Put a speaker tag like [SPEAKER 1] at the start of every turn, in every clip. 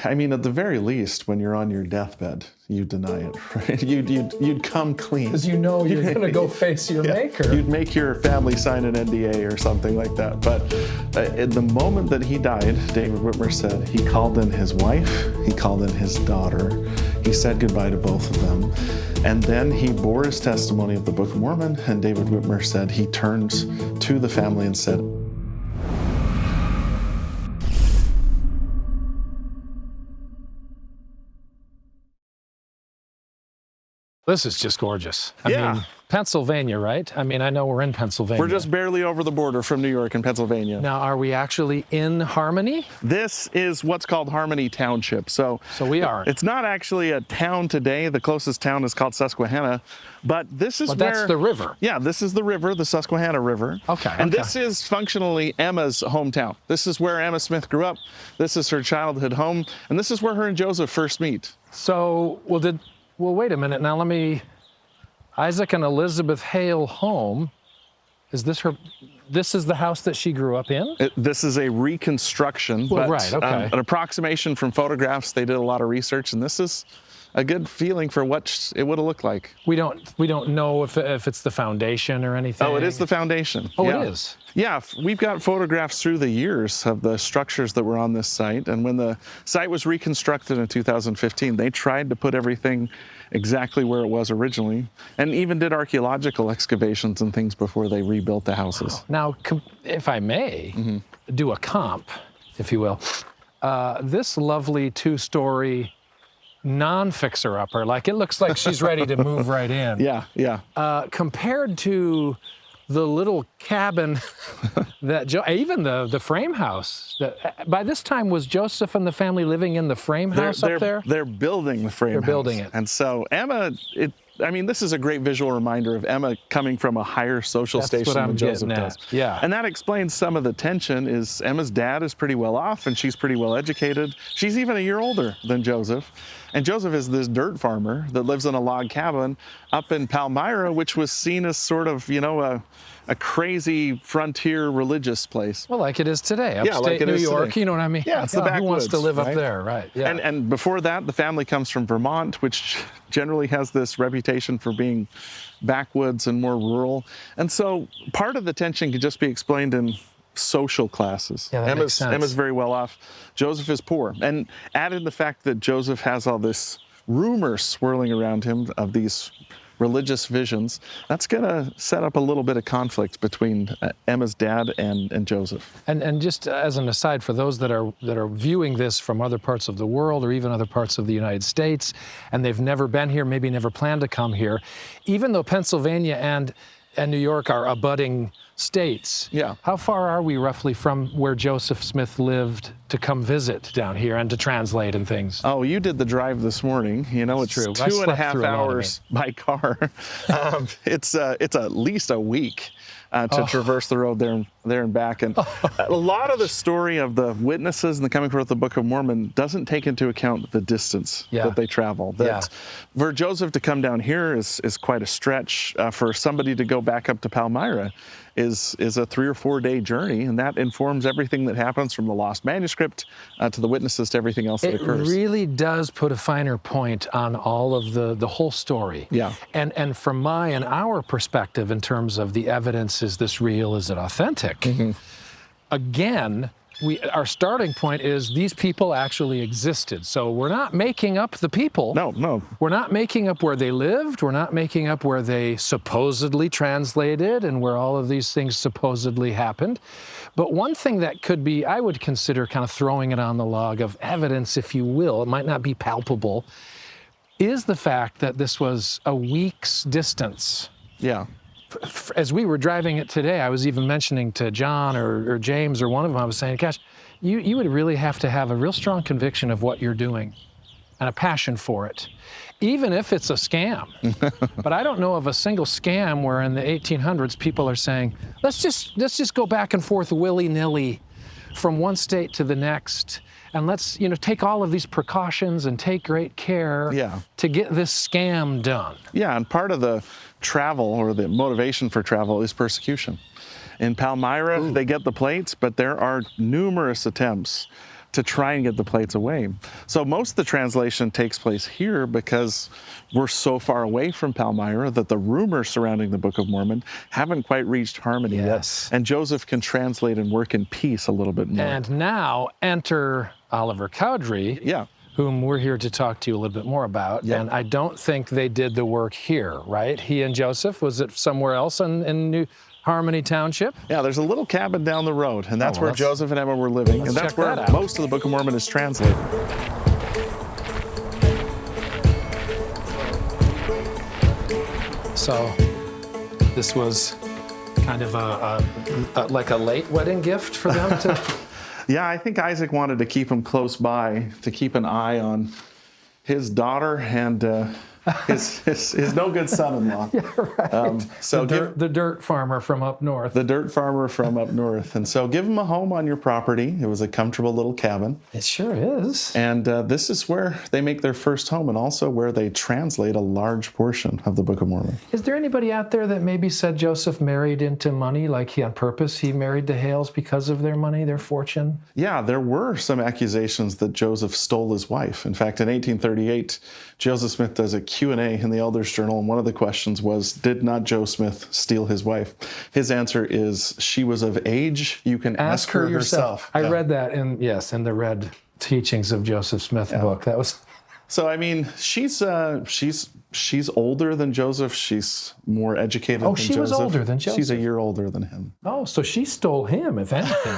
[SPEAKER 1] I mean, at the very least, when you're on your deathbed, you deny it, right? You'd come clean.
[SPEAKER 2] Because you know you're going to go face your maker.
[SPEAKER 1] You'd make your family sign an NDA or something like that. But at the moment that he died, David Whitmer said he called in his wife, he called in his daughter, he said goodbye to both of them. And then he bore his testimony of the Book of Mormon, and David Whitmer said he turned to the family and said,
[SPEAKER 2] This is just gorgeous. I
[SPEAKER 1] Yeah.
[SPEAKER 2] mean, Pennsylvania, right? I mean, I know we're in Pennsylvania.
[SPEAKER 1] we're just barely over the border from New York and Pennsylvania.
[SPEAKER 2] Now, are we actually in Harmony?
[SPEAKER 1] This is what's called Harmony Township. So
[SPEAKER 2] we are.
[SPEAKER 1] It's not actually a town today. The closest town is called Susquehanna, but this is
[SPEAKER 2] But
[SPEAKER 1] where...
[SPEAKER 2] that's the river.
[SPEAKER 1] Yeah, this is the river, the Susquehanna River.
[SPEAKER 2] Okay,
[SPEAKER 1] And
[SPEAKER 2] okay.
[SPEAKER 1] this is functionally Emma's hometown. This is where Emma Smith grew up. This is her childhood home. And this is where her and Joseph first meet.
[SPEAKER 2] So, well, wait a minute. Now, Isaac and Elizabeth Hale home, this is the house that she grew up in?
[SPEAKER 1] This is a reconstruction,
[SPEAKER 2] Well,
[SPEAKER 1] but
[SPEAKER 2] right, okay.
[SPEAKER 1] an approximation from photographs. They did a lot of research, and this is a good feeling for what it would have looked like.
[SPEAKER 2] We don't know if it's the foundation or anything.
[SPEAKER 1] Oh, it is the foundation.
[SPEAKER 2] Oh,
[SPEAKER 1] Yeah.
[SPEAKER 2] it is?
[SPEAKER 1] Yeah, we've got photographs through the years of the structures that were on this site. And when the site was reconstructed in 2015, they tried to put everything exactly where it was originally, and even did archaeological excavations and things before they rebuilt the houses.
[SPEAKER 2] Now, if I may do a comp, if you will, this lovely two-story non-fixer-upper, like it looks like she's ready to move right in.
[SPEAKER 1] Yeah.
[SPEAKER 2] Compared to the little cabin that even the frame house. By this time, was Joseph and the family living in the frame house up there?
[SPEAKER 1] They're building the frame house.
[SPEAKER 2] They're building it.
[SPEAKER 1] And so Emma, this is a great visual reminder of Emma coming from a higher social station than Joseph does.
[SPEAKER 2] Yeah.
[SPEAKER 1] And that explains some of the tension. Is Emma's dad is pretty well off and she's pretty well educated. She's even a year older than Joseph. And Joseph is this dirt farmer that lives in a log cabin up in Palmyra, which was seen as sort of, a crazy frontier religious place.
[SPEAKER 2] Well, like it is today, upstate
[SPEAKER 1] like it
[SPEAKER 2] New
[SPEAKER 1] is
[SPEAKER 2] York,
[SPEAKER 1] today.
[SPEAKER 2] you know what I mean?
[SPEAKER 1] Yeah, it's the
[SPEAKER 2] Who wants
[SPEAKER 1] backwoods,
[SPEAKER 2] to live
[SPEAKER 1] right?
[SPEAKER 2] up there, right? Yeah.
[SPEAKER 1] And before that, the family comes from Vermont, which generally has this reputation for being backwoods and more rural. And so part of the tension could just be explained in social classes.
[SPEAKER 2] Yeah, that makes sense.
[SPEAKER 1] Emma's very well off. Joseph is poor. And add in the fact that Joseph has all this rumor swirling around him of these religious visions, that's going to set up a little bit of conflict between Emma's dad and Joseph.
[SPEAKER 2] And just as an aside, for those that are viewing this from other parts of the world or even other parts of the United States, and they've never been here, maybe never planned to come here, even though Pennsylvania and New York are abutting states,
[SPEAKER 1] Yeah.
[SPEAKER 2] how far are we roughly from where Joseph Smith lived to come visit down here and to translate and things?
[SPEAKER 1] Oh, you did the drive this morning. It's
[SPEAKER 2] true. I
[SPEAKER 1] 2.5
[SPEAKER 2] slept through a lot of
[SPEAKER 1] hours by car. It's at least a week to traverse the road there and back. And a lot of the story of the witnesses and the coming forth of the Book of Mormon doesn't take into account the distance that they travel. For Joseph to come down here is quite a stretch. For somebody to go back up to Palmyra is a 3 or 4 day journey, and that informs everything that happens from the lost manuscript to the witnesses to everything else that occurs.
[SPEAKER 2] It really does put a finer point on all of the whole story.
[SPEAKER 1] Yeah.
[SPEAKER 2] And from my and our perspective in terms of the evidence, is this real, is it authentic? Again, our starting point is these people actually existed. So we're not making up the people.
[SPEAKER 1] No.
[SPEAKER 2] We're not making up where they lived. We're not making up where they supposedly translated and where all of these things supposedly happened. But one thing that could be, I would consider kind of throwing it on the log of evidence, if you will, it might not be palpable, is the fact that this was a week's distance.
[SPEAKER 1] Yeah.
[SPEAKER 2] As we were driving it today, I was even mentioning to John or James or one of them, I was saying, gosh, you would really have to have a real strong conviction of what you're doing and a passion for it, even if it's a scam. But I don't know of a single scam where in the 1800s people are saying, let's just go back and forth willy-nilly from one state to the next, and let's take all of these precautions and take great care to get this scam done.
[SPEAKER 1] Yeah, and part of the travel or the motivation for travel is persecution. In Palmyra, they get the plates, but there are numerous attempts to try and get the plates away. So most of the translation takes place here because we're so far away from Palmyra that the rumors surrounding the Book of Mormon haven't quite reached Harmony
[SPEAKER 2] Yes.
[SPEAKER 1] yet. And Joseph can translate and work in peace a little bit more.
[SPEAKER 2] And now enter Oliver Cowdery,
[SPEAKER 1] Yeah.
[SPEAKER 2] whom we're here to talk to you a little bit more about.
[SPEAKER 1] Yeah.
[SPEAKER 2] And I don't think they did the work here, right? He and Joseph, was it somewhere else in New Harmony Township?
[SPEAKER 1] Yeah, there's a little cabin down the road, and that's
[SPEAKER 2] well,
[SPEAKER 1] where
[SPEAKER 2] let's-
[SPEAKER 1] Joseph and Emma were living.
[SPEAKER 2] let's
[SPEAKER 1] And that's
[SPEAKER 2] check
[SPEAKER 1] where
[SPEAKER 2] that out.
[SPEAKER 1] most of the Book of Mormon is translated.
[SPEAKER 2] So this was kind of like a late wedding gift for them to...
[SPEAKER 1] Yeah, I think Isaac wanted to keep him close by to keep an eye on his daughter and his no good son-in-law.
[SPEAKER 2] Yeah, right.
[SPEAKER 1] So
[SPEAKER 2] the dirt farmer from up north.
[SPEAKER 1] the dirt farmer from up north. And so give him a home on your property. It was a comfortable little cabin.
[SPEAKER 2] It sure is.
[SPEAKER 1] And this is where they make their first home and also where they translate a large portion of the Book of Mormon.
[SPEAKER 2] Is there anybody out there that maybe said Joseph married into money, like he on purpose? He married the Hales because of their money, their fortune?
[SPEAKER 1] Yeah, there were some accusations that Joseph stole his wife. In fact, in 1838, Joseph Smith does a Q&A in the Elder's Journal, and one of the questions was, did not Joe Smith steal his wife? His answer is, she was of age, you can ask her herself.
[SPEAKER 2] I
[SPEAKER 1] Yeah.
[SPEAKER 2] read that in the Red Teachings of Joseph Smith book. That was...
[SPEAKER 1] So, I mean, she's older than Joseph. She's more educated than Joseph.
[SPEAKER 2] she was older than Joseph.
[SPEAKER 1] She's a year older than him.
[SPEAKER 2] Oh, so she stole him, if anything.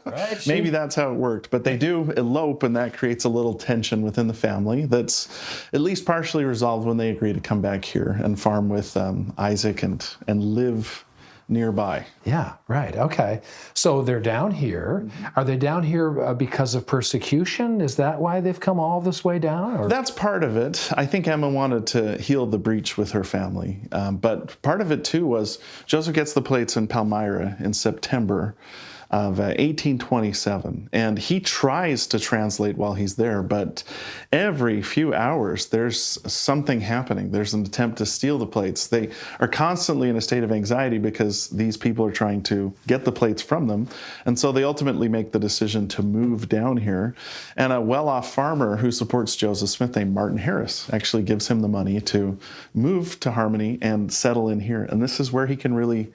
[SPEAKER 2] Right?
[SPEAKER 1] Maybe that's how it worked. But they do elope, and that creates a little tension within the family that's at least partially resolved when they agree to come back here and farm with Isaac and live nearby.
[SPEAKER 2] Yeah, right. Okay. So they're down here. Are they down here because of persecution? Is that why they've come all this way down? Or?
[SPEAKER 1] That's part of it. I think Emma wanted to heal the breach with her family. But part of it, too, was Joseph gets the plates in Palmyra in September of 1827. And he tries to translate while he's there, but every few hours there's something happening. There's an attempt to steal the plates. They are constantly in a state of anxiety because these people are trying to get the plates from them. And so they ultimately make the decision to move down here. And a well-off farmer who supports Joseph Smith named Martin Harris actually gives him the money to move to Harmony and settle in here. And this is where he can really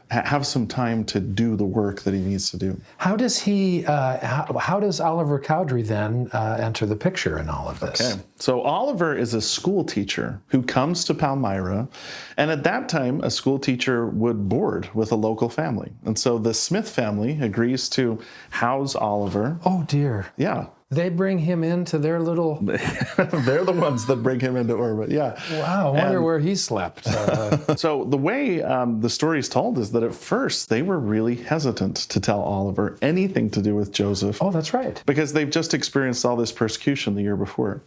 [SPEAKER 1] have some time to do the work that he needs to do.
[SPEAKER 2] How does he? How does Oliver Cowdery then enter the picture in all of this?
[SPEAKER 1] Okay. So Oliver is a school teacher who comes to Palmyra, and at that time, a school teacher would board with a local family. And so the Smith family agrees to house Oliver.
[SPEAKER 2] Oh dear.
[SPEAKER 1] Yeah.
[SPEAKER 2] They bring him into their little...
[SPEAKER 1] They're the ones that bring him into orbit, yeah.
[SPEAKER 2] Wow, I wonder where he slept.
[SPEAKER 1] So the way the story is told is that at first they were really hesitant to tell Oliver anything to do with Joseph.
[SPEAKER 2] Oh, that's right.
[SPEAKER 1] Because they've just experienced all this persecution the year before.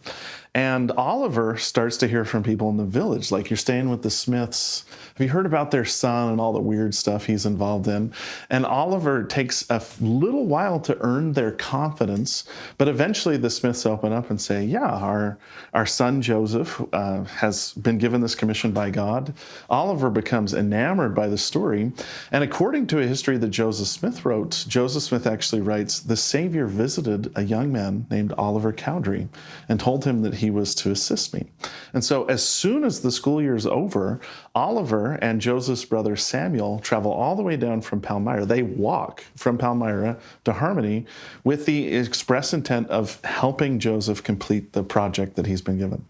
[SPEAKER 1] And Oliver starts to hear from people in the village, like, you're staying with the Smiths. Have you heard about their son and all the weird stuff he's involved in? And Oliver takes a little while to earn their confidence, but eventually the Smiths open up and say, yeah, our son Joseph has been given this commission by God. Oliver becomes enamored by the story. And according to a history that Joseph Smith wrote, Joseph Smith actually writes, the Savior visited a young man named Oliver Cowdery and told him that he was to assist me. And so as soon as the school year is over, Oliver and Joseph's brother Samuel travel all the way down from Palmyra. They walk from Palmyra to Harmony with the express intent of helping Joseph complete the project that he's been given.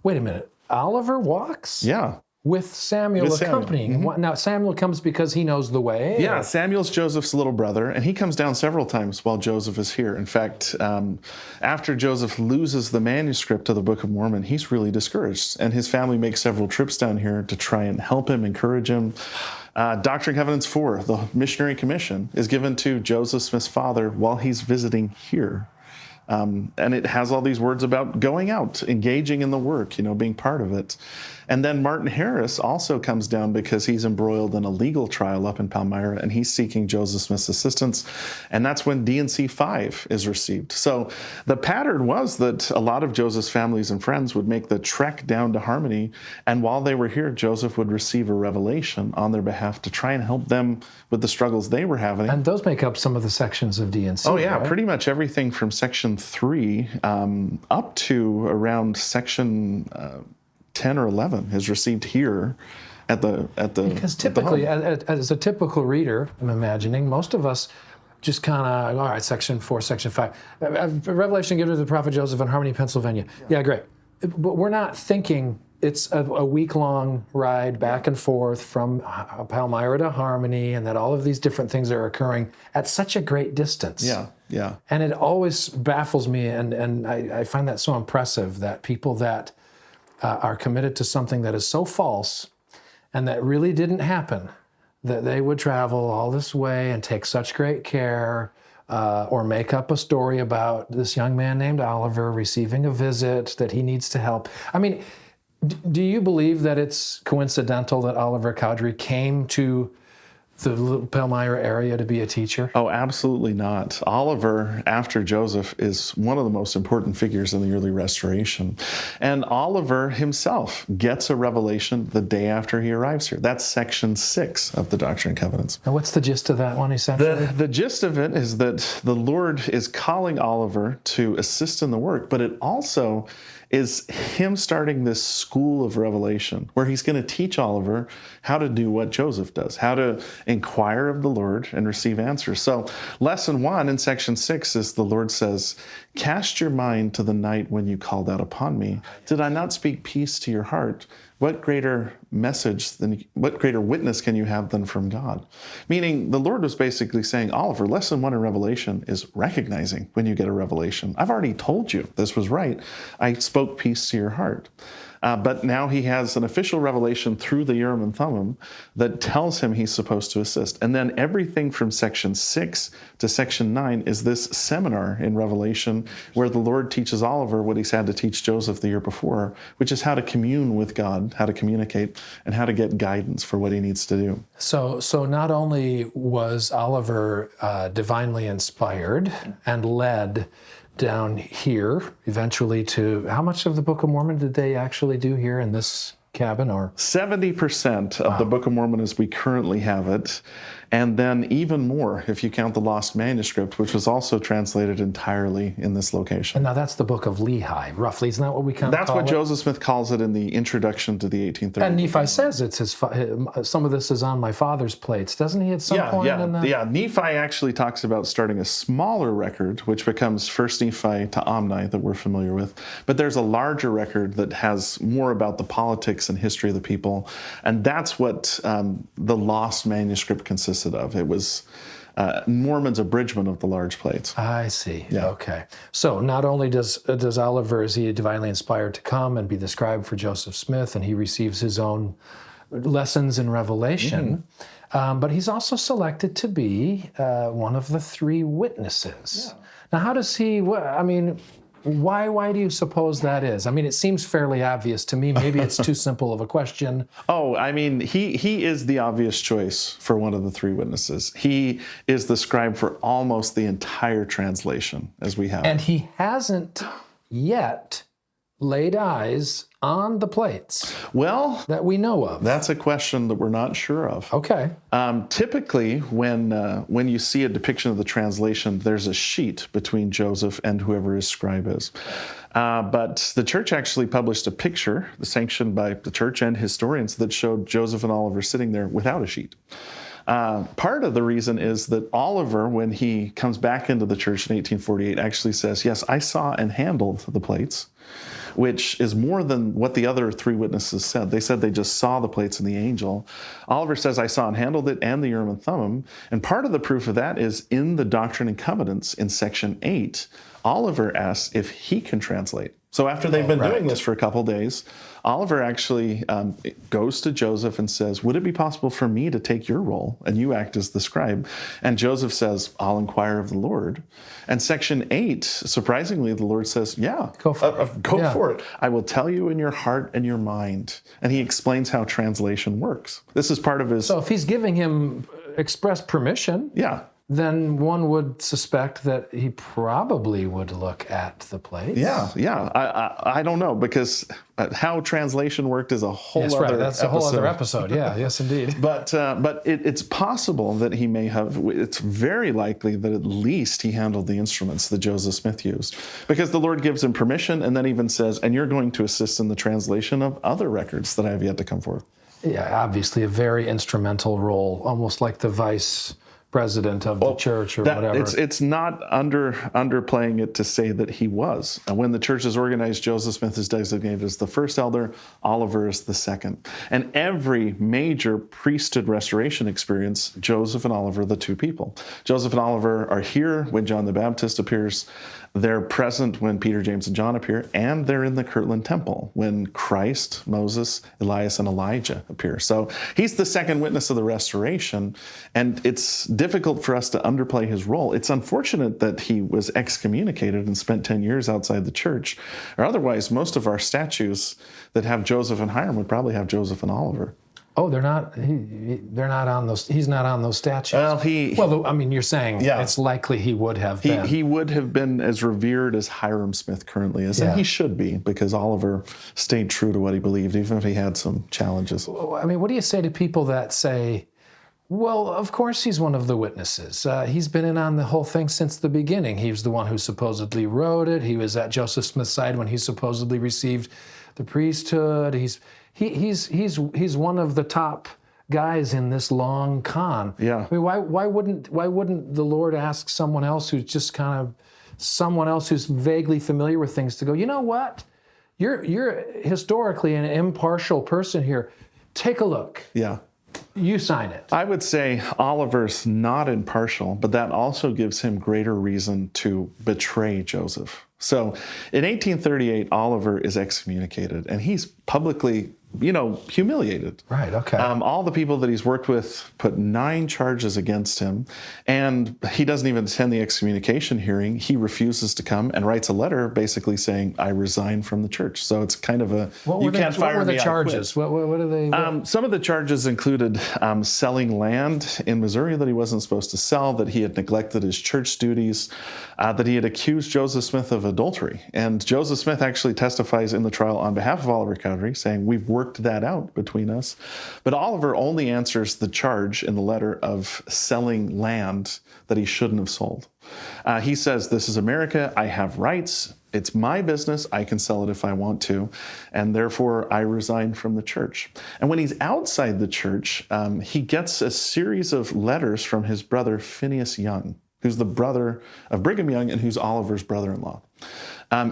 [SPEAKER 2] Wait a minute. Oliver walks?
[SPEAKER 1] Yeah.
[SPEAKER 2] With Samuel accompanying him. Now, Samuel comes because he knows the way?
[SPEAKER 1] Yeah, Samuel's Joseph's little brother, and he comes down several times while Joseph is here. In fact, after Joseph loses the manuscript of the Book of Mormon, he's really discouraged, and his family makes several trips down here to try and help him, encourage him. Doctrine and Covenants 4, the missionary commission, is given to Joseph Smith's father while he's visiting here. And it has all these words about going out, engaging in the work, being part of it. And then Martin Harris also comes down because he's embroiled in a legal trial up in Palmyra, and he's seeking Joseph Smith's assistance. And that's when D&C 5 is received. So the pattern was that a lot of Joseph's families and friends would make the trek down to Harmony, and while they were here, Joseph would receive a revelation on their behalf to try and help them with the struggles they were having.
[SPEAKER 2] And those make up some of the sections of D&C.
[SPEAKER 1] Oh, yeah,
[SPEAKER 2] right?
[SPEAKER 1] Pretty much everything from section 3 up to around section 10 or 11 is received here at the
[SPEAKER 2] Because typically, as a typical reader, I'm imagining, most of us just kind of, all right, section 4, section 5. Revelation given to the prophet Joseph in Harmony, Pennsylvania. Yeah, great. But we're not thinking it's a week-long ride back and forth from Palmyra to Harmony, and that all of these different things are occurring at such a great distance.
[SPEAKER 1] Yeah.
[SPEAKER 2] And it always baffles me, and I find that so impressive, that people that are committed to something that is so false and that really didn't happen, that they would travel all this way and take such great care, or make up a story about this young man named Oliver receiving a visit that he needs to help. I mean, do you believe that it's coincidental that Oliver Cowdery came to the Palmyra area to be a teacher?
[SPEAKER 1] Oh, absolutely not. Oliver, after Joseph, is one of the most important figures in the early Restoration. And Oliver himself gets a revelation the day after he arrives here. That's section 6 of the Doctrine and Covenants.
[SPEAKER 2] And what's the gist of that one, essentially?
[SPEAKER 1] The gist of it is that the Lord is calling Oliver to assist in the work, but it also is him starting this school of revelation where he's going to teach Oliver how to do what Joseph does, how to inquire of the Lord and receive answers. So lesson 1 in section 6 is the Lord says, "Cast your mind to the night when you called out upon me. Did I not speak peace to your heart? What greater witness can you have than from God?" Meaning the Lord was basically saying, Oliver, lesson 1 in Revelation is recognizing when you get a revelation. I've already told you this was right. I spoke peace to your heart. But now he has an official revelation through the Urim and Thummim that tells him he's supposed to assist. And then everything from section 6 to section 9 is this seminar in Revelation where the Lord teaches Oliver what he's had to teach Joseph the year before, which is how to commune with God, how to communicate, and how to get guidance for what he needs to do.
[SPEAKER 2] So not only was Oliver divinely inspired and led down here, eventually to, how much of the Book of Mormon did they actually do here in this cabin? Or
[SPEAKER 1] 70% of the Book of Mormon as we currently have it, and then even more if you count the lost manuscript, which was also translated entirely in this location.
[SPEAKER 2] And now that's the Book of Lehi, roughly. Isn't that what we kind of
[SPEAKER 1] That's
[SPEAKER 2] call
[SPEAKER 1] what Joseph Smith calls it in the introduction to the 1830s.
[SPEAKER 2] And Nephi says it's his. Some of this is on my father's plates, doesn't he? At some point in that.
[SPEAKER 1] Yeah. Nephi actually talks about starting a smaller record, which becomes First Nephi to Omni that we're familiar with. But there's a larger record that has more about the politics and history of the people, and that's what the lost manuscript consisted of. It was Mormon's abridgment of the large plates.
[SPEAKER 2] I see.
[SPEAKER 1] Yeah.
[SPEAKER 2] Okay. So not only does Oliver, is he divinely inspired to come and be the scribe for Joseph Smith, and he receives his own lessons in Revelation, but he's also selected to be one of the 3 witnesses. Yeah. Now, how does he? Why do you suppose that is? I mean, it seems fairly obvious to me. Maybe it's too simple of a question.
[SPEAKER 1] Oh, I mean, he is the obvious choice for one of the 3 witnesses. He is the scribe for almost the entire translation as we have.
[SPEAKER 2] And he hasn't yet laid eyes on the plates.
[SPEAKER 1] Well,
[SPEAKER 2] that we know of.
[SPEAKER 1] That's a question that we're not sure of.
[SPEAKER 2] Okay.
[SPEAKER 1] Typically, when you see a depiction of the translation, there's a sheet between Joseph and whoever his scribe is. But the church actually published a picture, sanctioned by the church and historians, that showed Joseph and Oliver sitting there without a sheet. Part of the reason is that Oliver, when he comes back into the church in 1848, actually says, yes, I saw and handled the plates, which is more than what the other 3 witnesses said. They said they just saw the plates and the angel. Oliver says, I saw and handled it, and the Urim and Thummim. And part of the proof of that is in the Doctrine and Covenants in section 8, Oliver asks if he can translate. So after they've been doing this for a couple days, Oliver actually goes to Joseph and says, would it be possible for me to take your role and you act as the scribe? And Joseph says, I'll inquire of the Lord. And section 8, surprisingly, the Lord says, yeah,
[SPEAKER 2] go for it.
[SPEAKER 1] Go for it. I will tell you in your heart and your mind. And he explains how translation works. This is part of his...
[SPEAKER 2] So if he's giving him express permission,
[SPEAKER 1] yeah,
[SPEAKER 2] then one would suspect that he probably would look at the place.
[SPEAKER 1] Yeah. I don't know, because how translation worked is a whole other episode.
[SPEAKER 2] That's a whole other episode. Yeah, yes, indeed.
[SPEAKER 1] But it's possible that he may have, it's very likely that at least he handled the instruments that Joseph Smith used, because the Lord gives him permission and then even says, and you're going to assist in the translation of other records that I have yet to come forth.
[SPEAKER 2] Yeah, obviously a very instrumental role, almost like the vice president of the church or whatever.
[SPEAKER 1] It's not underplaying it to say that he was. And when the church is organized, Joseph Smith is designated as the first elder, Oliver is the second. And every major priesthood restoration experience, Joseph and Oliver are the two people. Joseph and Oliver are here when John the Baptist appears. They're present when Peter, James, and John appear, and they're in the Kirtland Temple when Christ, Moses, Elias, and Elijah appear. So he's the second witness of the restoration, and it's difficult for us to underplay his role. It's unfortunate that he was excommunicated and spent 10 years outside the church, or otherwise most of our statues that have Joseph and Hiram would probably have Joseph and Oliver.
[SPEAKER 2] Oh, they're not. They're not on those. He's not on those statues.
[SPEAKER 1] Well,
[SPEAKER 2] I mean, you're saying it's likely he would have been.
[SPEAKER 1] He would have been as revered as Hiram Smith currently is, and he should be, because Oliver stayed true to what he believed, even if he had some challenges.
[SPEAKER 2] I mean, what do you say to people that say, well, of course he's one of the witnesses. He's been in on the whole thing since the beginning. He was the one who supposedly wrote it. He was at Joseph Smith's side when he supposedly received the priesthood. He's one of the top guys in this long con.
[SPEAKER 1] Yeah.
[SPEAKER 2] I mean, why wouldn't the Lord ask someone else who's just someone else who's vaguely familiar with things to go, you know what? You're historically an impartial person here. Take a look.
[SPEAKER 1] Yeah.
[SPEAKER 2] You sign it.
[SPEAKER 1] I would say Oliver's not impartial, but that also gives him greater reason to betray Joseph. So in 1838, Oliver is excommunicated, and he's publicly, humiliated.
[SPEAKER 2] Right, okay.
[SPEAKER 1] All the people that he's worked with put 9 charges against him, and he doesn't even attend the excommunication hearing. He refuses to come and writes a letter basically saying, I resign from the church. So it's kind of a,
[SPEAKER 2] what were the charges? What are they?
[SPEAKER 1] Some of the charges included selling land in Missouri that he wasn't supposed to sell, that he had neglected his church duties, that he had accused Joseph Smith of adultery. And Joseph Smith actually testifies in the trial on behalf of Oliver Cowdery, saying, we've worked that out between us. But Oliver only answers the charge in the letter of selling land that he shouldn't have sold. He says, this is America, I have rights, it's my business, I can sell it if I want to, and therefore I resign from the church. And when he's outside the church, he gets a series of letters from his brother Phineas Young, who's the brother of Brigham Young and who's Oliver's brother-in-law.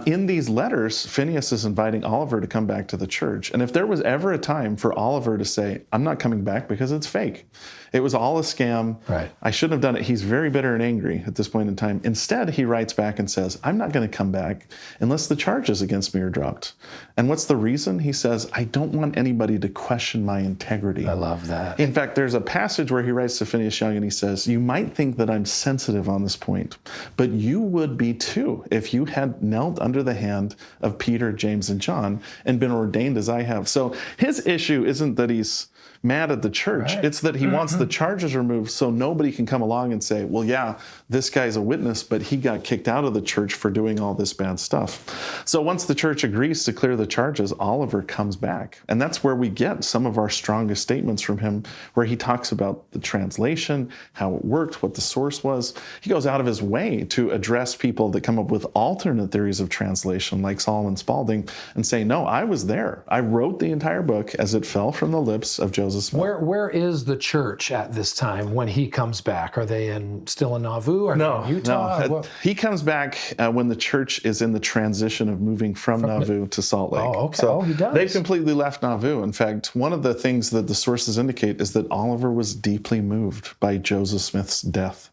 [SPEAKER 1] In these letters, Phineas is inviting Oliver to come back to the church. And if there was ever a time for Oliver to say, I'm not coming back because it's fake, it was all a scam,
[SPEAKER 2] right,
[SPEAKER 1] I shouldn't have done it, he's very bitter and angry at this point in time. Instead, he writes back and says, I'm not going to come back unless the charges against me are dropped. And what's the reason? He says, I don't want anybody to question my integrity.
[SPEAKER 2] I love that.
[SPEAKER 1] In fact, there's a passage where he writes to Phineas Young and he says, you might think that I'm sensitive on this point, but you would be too if you had knelt under the hand of Peter, James, and John and been ordained as I have. So his issue isn't that he's mad at the church. Right. It's that he wants the charges removed so nobody can come along and say, well, yeah, this guy's a witness, but he got kicked out of the church for doing all this bad stuff. So once the church agrees to clear the charges, Oliver comes back. And that's where we get some of our strongest statements from him, where he talks about the translation, how it worked, what the source was. He goes out of his way to address people that come up with alternate theories of translation, like Solomon Spaulding, and say, no, I was there. I wrote the entire book as it fell from the lips of Joseph Smith.
[SPEAKER 2] Where is the church at this time when he comes back? Are they still in Nauvoo? Are they in Utah?
[SPEAKER 1] No. He comes back when the church is in the transition of moving from Nauvoo to Salt Lake.
[SPEAKER 2] Oh, okay.
[SPEAKER 1] So
[SPEAKER 2] he does.
[SPEAKER 1] They've completely left Nauvoo. In fact, one of the things that the sources indicate is that Oliver was deeply moved by Joseph Smith's death.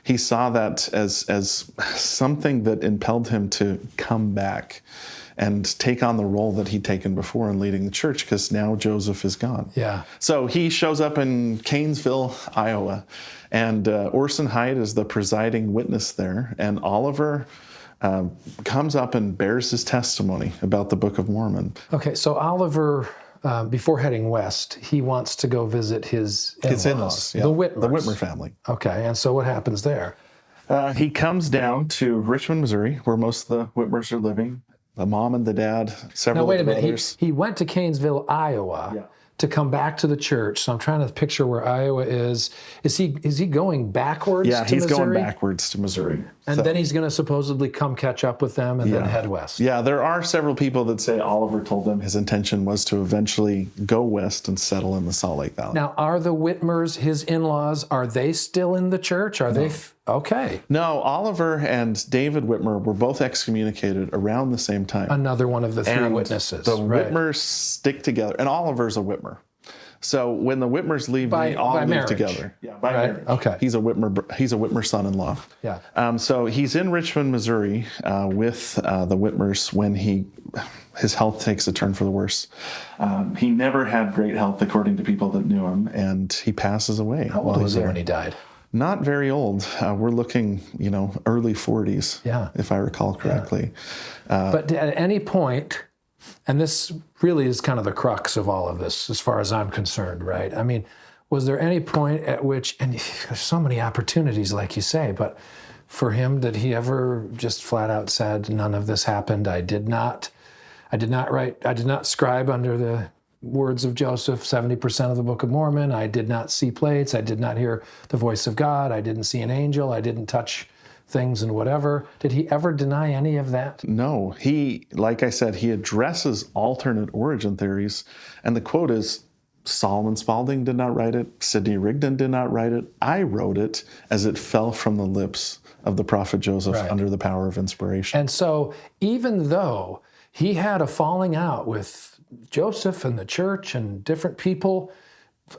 [SPEAKER 1] he saw that as something that impelled him to come back and take on the role that he'd taken before in leading the church, because now Joseph is gone.
[SPEAKER 2] Yeah.
[SPEAKER 1] So he shows up in Canesville, Iowa, and Orson Hyde is the presiding witness there, and Oliver comes up and bears his testimony about the Book of Mormon.
[SPEAKER 2] Okay, so Oliver, before heading west, he wants to go visit his in-laws,
[SPEAKER 1] yeah.
[SPEAKER 2] the Whitmers.
[SPEAKER 1] The Whitmer family.
[SPEAKER 2] Okay, and so what happens there?
[SPEAKER 1] He comes down to Richmond, Missouri, where most of the Whitmers are living. The mom and the dad, several
[SPEAKER 2] Now, wait a minute.
[SPEAKER 1] brothers.
[SPEAKER 2] He went to Canesville, Iowa, to come back to the church. So I'm trying to picture where Iowa is. Is he going backwards to Missouri?
[SPEAKER 1] He's going backwards to Missouri.
[SPEAKER 2] And then he's going to supposedly come catch up with them and then head west.
[SPEAKER 1] Yeah, there are several people that say Oliver told them his intention was to eventually go west and settle in the Salt Lake Valley.
[SPEAKER 2] Now, are the Whitmers, his in-laws, are they still in the church? Are they? Okay.
[SPEAKER 1] No, Oliver and David Whitmer were both excommunicated around the same time.
[SPEAKER 2] Another one of the three
[SPEAKER 1] And
[SPEAKER 2] witnesses.
[SPEAKER 1] The
[SPEAKER 2] right.
[SPEAKER 1] Whitmers stick together, and Oliver's a Whitmer. So when the Whitmers leave,
[SPEAKER 2] By-
[SPEAKER 1] they all
[SPEAKER 2] by
[SPEAKER 1] live
[SPEAKER 2] marriage.
[SPEAKER 1] together. Yeah, by
[SPEAKER 2] Right,
[SPEAKER 1] marriage.
[SPEAKER 2] okay.
[SPEAKER 1] He's a Whitmer son-in-law.
[SPEAKER 2] Yeah.
[SPEAKER 1] So he's in Richmond, Missouri, with the Whitmers when his health takes a turn for the worse. He never had great health, according to people that knew him, and he passes away.
[SPEAKER 2] How old was he when he died?
[SPEAKER 1] Not very old. We're looking, early 40s, if I recall correctly.
[SPEAKER 2] But at any point, and this really is kind of the crux of all of this, as far as I'm concerned, right? I mean, was there any point at which, and there's so many opportunities, like you say, but for him, did he ever just flat out said, none of this happened? I did not scribe under the words of Joseph 70% of the Book of Mormon. I did not see plates. I did not hear the voice of God. I didn't see an angel. I didn't touch things and whatever. Did he ever deny any of that?
[SPEAKER 1] No, like I said, he addresses alternate origin theories, and the quote is, Solomon Spaulding did not write it, Sidney Rigdon did not write it, I wrote it as it fell from the lips of the prophet Joseph under the power of inspiration.
[SPEAKER 2] And so even though he had a falling out with Joseph and the church and different people,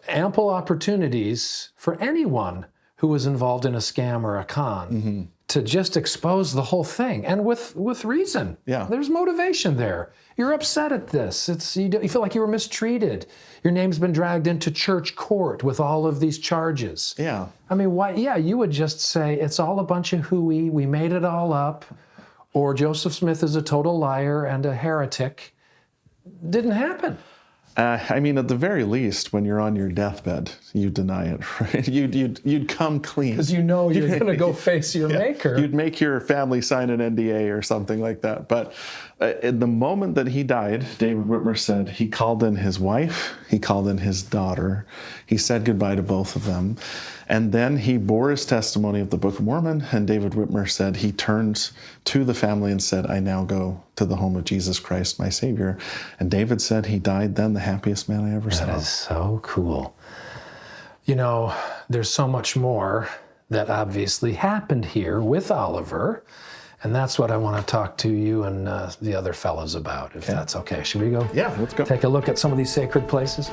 [SPEAKER 2] ample opportunities for anyone who was involved in a scam or a con to just expose the whole thing, and with reason.
[SPEAKER 1] Yeah.
[SPEAKER 2] There's motivation there. You're upset at this. You feel like you were mistreated. Your name's been dragged into church court with all of these charges.
[SPEAKER 1] Yeah.
[SPEAKER 2] I mean, why? Yeah, you would just say it's all a bunch of hooey. We made it all up, or Joseph Smith is a total liar and a heretic. Didn't happen.
[SPEAKER 1] I mean, at the very least, when you're on your deathbed, you deny it, right? You'd come clean.
[SPEAKER 2] Because you know you're going to go face your maker.
[SPEAKER 1] You'd make your family sign an NDA or something like that. But in the moment that he died, David Whitmer said he called in his wife, he called in his daughter, he said goodbye to both of them. And then he bore his testimony of the Book of Mormon, and David Whitmer said he turned to the family and said, I now go to the home of Jesus Christ, my Savior. And David said he died then the happiest man I ever saw.
[SPEAKER 2] That is so cool. There's so much more that obviously happened here with Oliver, and that's what I want to talk to you and the other fellows about, if that's okay. Should we go?
[SPEAKER 1] Yeah, let's go.
[SPEAKER 2] Take a look at some of these sacred places?